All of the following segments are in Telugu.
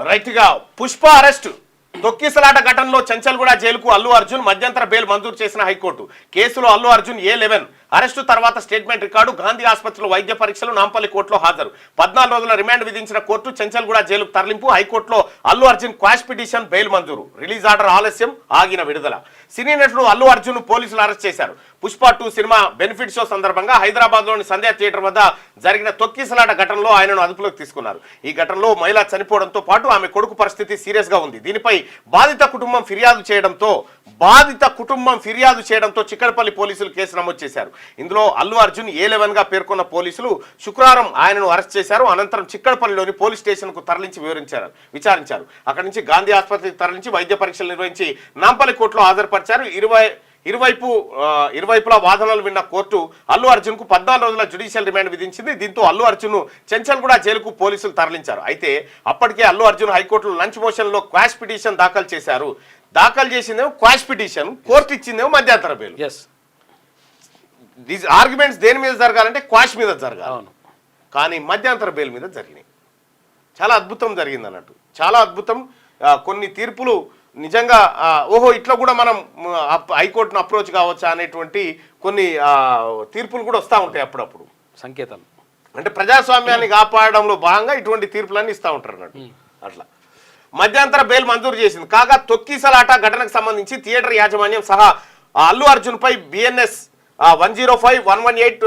రైట్గా పుష్ప అరెస్టు తొక్కిసలాట ఘటనలో చెంచల్గూడ జైలుకు అల్లు అర్జున్ మధ్యంతర బెయిల్ మంజూరు చేసిన హైకోర్టు. కేసులో అల్లు అర్జున్ A11 అరెస్టు తర్వాత స్టేట్మెంట్ రికార్డు, గాంధీ ఆసుపత్రిలో వైద్య పరీక్షలు, నాంపల్లి కోర్టులో హాజరు. 14 రోజుల రిమాండ్ విధించిన కోర్టు చెంచల్గూడ జైలుకు తరలింపు. హైకోర్టులో Allu Arjun quash petition bail మంజూరు. రిలీజ్ ఆర్డర్ ఆలస్యం, ఆగిన విడుదల. సినీ నటుడు అల్లు అర్జున్ పోలీసులు అరెస్ట్ చేశారు. పుష్ప 2 సినిమా బెనిఫిట్ షో సందర్భంగా హైదరాబాద్ లోని సంధ్యా థియేటర్ వద్ద జరిగిన తొక్కిసలాట ఘటనలో ఆయనను అదుపులోకి తీసుకున్నారు. ఈ ఘటనలో మహిళ చనిపోవడంతో పాటు ఆమె కొడుకు పరిస్థితి సీరియస్ గా ఉంది. దీనిపై బాధిత కుటుంబం ఫిర్యాదు చేయడంతో చిక్కడపల్లి పోలీసులు కేసు నమోదు చేశారు. ఇందులో అల్లు అర్జున్ A11 గా పేర్కొన్న పోలీసులు శుక్రవారం ఆయనను అరెస్ట్ చేశారు. అనంతరం చిక్కడపల్లిలోని పోలీస్ స్టేషన్ కు తరలించి విచారించారు. అక్కడి నుంచి గాంధీ ఆసుపత్రికి తరలించి వైద్య పరీక్షలు నిర్వహించి నాంపల్లి కోర్టులో హాజరుపరిచారు. ఇరువైపులా వాదనలు విన్న కోర్టు అల్లు అర్జున్ కు 14 రోజుల జ్యుడిషియల్ రిమాండ్ విధించింది. దీంతో అల్లు అర్జున్ ను చెంచల్గూడ జైలుకు పోలీసులు తరలించారు. అయితే అప్పటికే అల్లు అర్జున్ హైకోర్టులో లంచ్ మోషన్ లో క్వాష్ పిటిషన్ దాఖలు చేశారు. దాఖలు చేసిందేమో క్వాష్ పిటిషన్, కోర్టు ఇచ్చిందేమో మధ్యంతర బెయిల్. ఆర్గ్యుమెంట్స్ దేని మీద జరగాలంటే క్వాష్ మీద జరగాలి, కానీ మధ్యంతర బెయిల్ మీద జరిగినాయి. చాలా అద్భుతం జరిగింది అన్నట్టు, చాలా అద్భుతం. కొన్ని తీర్పులు నిజంగా ఓహో ఇట్లా కూడా మనం హైకోర్టును అప్రోచ్ కావచ్చా అనేటువంటి కొన్ని తీర్పులు కూడా వస్తూ ఉంటాయి అప్పుడప్పుడు. సంకేతాలు అంటే ప్రజాస్వామ్యాన్ని కాపాడడంలో భాగంగా ఇటువంటి తీర్పులన్నీ ఇస్తూ ఉంటారు అన్నట్టు. అట్లా మధ్యంతర బెయిల్ మంజూరు చేసింది. కాగా తొక్కిసలాట ఘటనకు సంబంధించి థియేటర్ యాజమాన్యం సహా అల్లు అర్జున్ పై BNS 105, 118,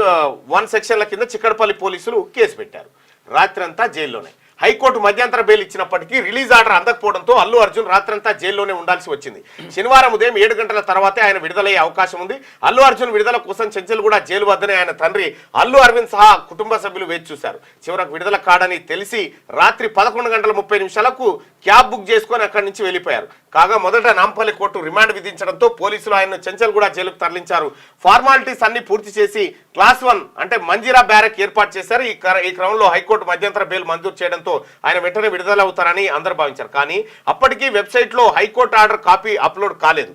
1 సెక్షన్ల కింద చిక్కడపల్లి పోలీసులు కేసు పెట్టారు. రాత్రంతా జైల్లోనే. హైకోర్టు మధ్యంతర బెయిల్ ఇచ్చినప్పటికీ రిలీజ్ ఆర్డర్ అందకపోవడంతో అల్లు అర్జున్ రాత్రంతా జైల్లోనే ఉండాల్సి వచ్చింది. శనివారం ఉదయం 7 గంటల తర్వాతే ఆయన విడుదలయ్యే అవకాశం ఉంది. అల్లు అర్జున్ విడుదల కోసం చెంచల్గూడ జైలు వద్దనే ఆయన తండ్రి అల్లు అరవింద్ సహా కుటుంబ సభ్యులు వేచి చూశారు. చివరకు విడుదల కాడని తెలిసి రాత్రి 11:30 క్యాబ్ బుక్ చేసుకొని అక్కడి నుంచి వెళ్ళిపోయారు. కాగా మొదట నాంపల్లి కోర్టు రిమాండ్ విధించడంతో పోలీసులు ఆయన్ను చెంచల్గూడ జైలుకు తరలించారు. ఫార్మాలిటీస్ అన్ని పూర్తి చేసి క్లాస్ 1 అంటే మంజీరా బ్యారక్ ఏర్పాటు చేశారు. ఈ క్రమంలో హైకోర్టు మధ్యంతర బెయిల్ మంజూరు చేయడంతో ఆయన వెంటనే విడుదలవుతారని అందరూ భావించారు. కానీ అప్పటికీ వెబ్సైట్ లో హైకోర్టు ఆర్డర్ కాపీ అప్లోడ్ కాలేదు.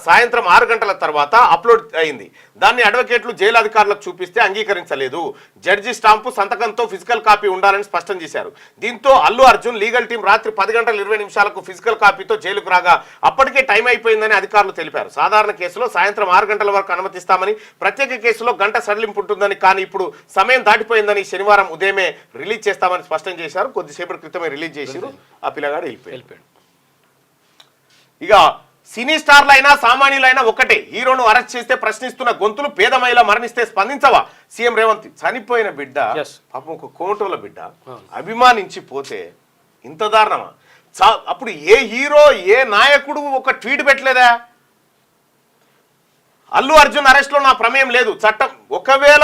సాయంత్రం 6 గంటల తర్వాత అప్లోడ్ అయింది. దాన్ని అడ్వకేట్లు జైలు అధికారులకు చూపిస్తే అంగీకరించలేదు. జడ్జి స్టాంపు సంతకంతో ఫిజికల్ కాపీ ఉండాలని స్పష్టం చేశారు. దీంతో అల్లు అర్జున్ లీగల్ టీం రాత్రి 10:20 ఫిజికల్ కాపీతో జైలుకు రాగా అప్పటికే టైం అయిపోయిందని అధికారులు తెలిపారు. సాధారణ కేసులో సాయంత్రం 6 గంటల వరకు అనుమతిస్తామని, ప్రత్యేక కేసులో గంట సడలింపు ఉంటుందని, కానీ ఇప్పుడు సమయం దాటిపోయిందని శనివారం ఉదయమే రిలీజ్ చేస్తామని స్పష్టం చేశారు. కొద్దిసేపటి క్రితమే రిలీజ్ చేశారు. ఆ పిల్లగాడు వెళ్ళిపోయాడు. ఇక సినీ స్టార్లైనా సామాన్యులైనా ఒకటే. హీరోను అరెస్ట్ చేస్తే ప్రశ్నిస్తున్న గొంతులు, పేద మహిళ మరణిస్తే స్పందించవా? సీఎం రేవంత్ చనిపోయిన బిడ్డ, పాపం ఒక కోటోల బిడ్డ అభిమానించి పోతే ఇంత దారుణమా? అప్పుడు ఏ హీరో ఏ నాయకుడు ఒక ట్వీట్ పెట్టలేదా? అల్లు అర్జున్ అరెస్ట్ లో నా ప్రమేయం లేదు, చట్టం ఒకవేళ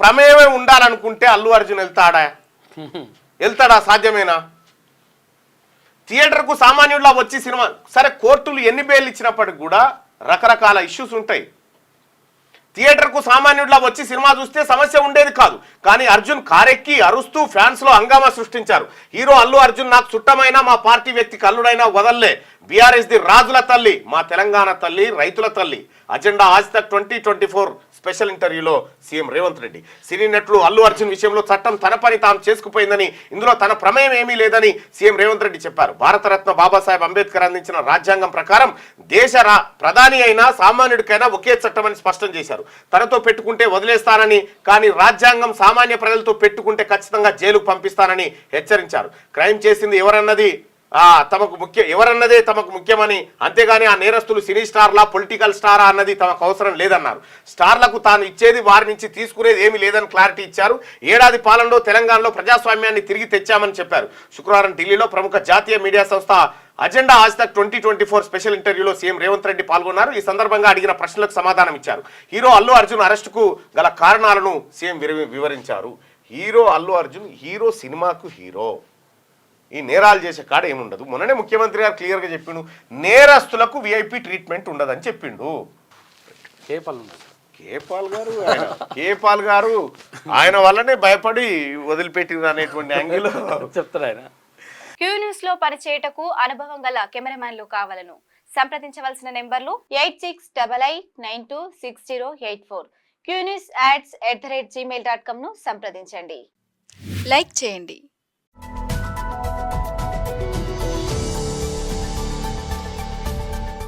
ప్రమేయమే ఉండాలనుకుంటే అల్లు అర్జున్ వెళ్తాడా? సాధ్యమేనా? థియేటర్కు సామాన్యుడిలా వచ్చి సినిమా, సరే కోర్టులు ఎన్ని బెయిల్ ఇచ్చినప్పటికి కూడా రకరకాల ఇష్యూస్ ఉంటాయి. థియేటర్కు సామాన్యుడిలా వచ్చి సినిమా చూస్తే సమస్య ఉండేది కాదు. కానీ అర్జున్ కారెక్కి అరుస్తూ ఫ్యాన్స్ లో హంగామా సృష్టించారు. హీరో అల్లు అర్జున్ నాకు చుట్టమైనా, మా పార్టీ వ్యక్తికి అల్లుడైనా వదల్లే. బీఆర్ఎస్ ది రాజుల తల్లి, మా తెలంగాణ తల్లి, రైతుల తల్లి. అజెండా ఆజ్ తక్ 2024 స్పెషల్ ఇంటర్వ్యూలో సీఎం రేవంత్ రెడ్డి. సినీ నటుడు అల్లు అర్జున్ విషయంలో చట్టం తన పని తాము చేసుకుపోయిందని, ఇందులో తన ప్రమేయం ఏమీ లేదని సీఎం రేవంత్ రెడ్డి చెప్పారు. భారతరత్న బాబాసాహెబ్ అంబేద్కర్ అందించిన రాజ్యాంగం ప్రకారం దేశ ప్రధాని అయినా సామాన్యుడికైనా ఒకే చట్టం అని స్పష్టం చేశారు. తనతో పెట్టుకుంటే వదిలేస్తానని, కానీ రాజ్యాంగం సామాన్య ప్రజలతో పెట్టుకుంటే ఖచ్చితంగా జైలుకు పంపిస్తానని హెచ్చరించారు. క్రైమ్ చేసింది ఎవరన్నదే తమకు ముఖ్యమని, అంతేగాని ఆ నేరస్తులు సినీ స్టార్లా పొలిటికల్ స్టారా అన్నది తమకు అవసరం లేదన్నారు. స్టార్లకు తాను ఇచ్చేది వారి నుంచి తీసుకునేది ఏమీ లేదని క్లారిటీ ఇచ్చారు. ఏడాది పాలనలో తెలంగాణలో ప్రజాస్వామ్యాన్ని తిరిగి తెచ్చామని చెప్పారు. శుక్రవారం ఢిల్లీలో ప్రముఖ జాతీయ మీడియా సంస్థ అజెండా ఆజ్ తక్ 2024 స్పెషల్ ఇంటర్వ్యూలో సీఎం రేవంత్ రెడ్డి పాల్గొన్నారు. ఈ సందర్భంగా అడిగిన ప్రశ్నలకు సమాధానం ఇచ్చారు. హీరో అల్లు అర్జున్ అరెస్టుకు గల కారణాలను సీఎం వివరించారు. హీరో అల్లు అర్జున్ హీరో, సినిమాకు హీరో. ఈ నేరాలు చేసే కాడ ఏముండదు. మొన్ననే ముఖ్యమంత్రి గారు క్లియర్గా చెప్పిండు, నేరస్తులకు VIP ట్రీట్మెంట్ ఉండదని చెప్పిండు. కేపాల్ గారు ఆయన వల్లనే భయపడి వదిలిపెట్టింది అనేటువంటి యాంగిల్ చెప్తారు ఆయన. క్యూ న్యూస్ లో పనిచేయటకు అనుభవం గల కెమెరామ్యాన్లు కావాలను సంప్రదించవలసిన నెంబర్లు 8688926084. qnews@gmail.com ను సంప్రదించండి. లైక్ చేయండి.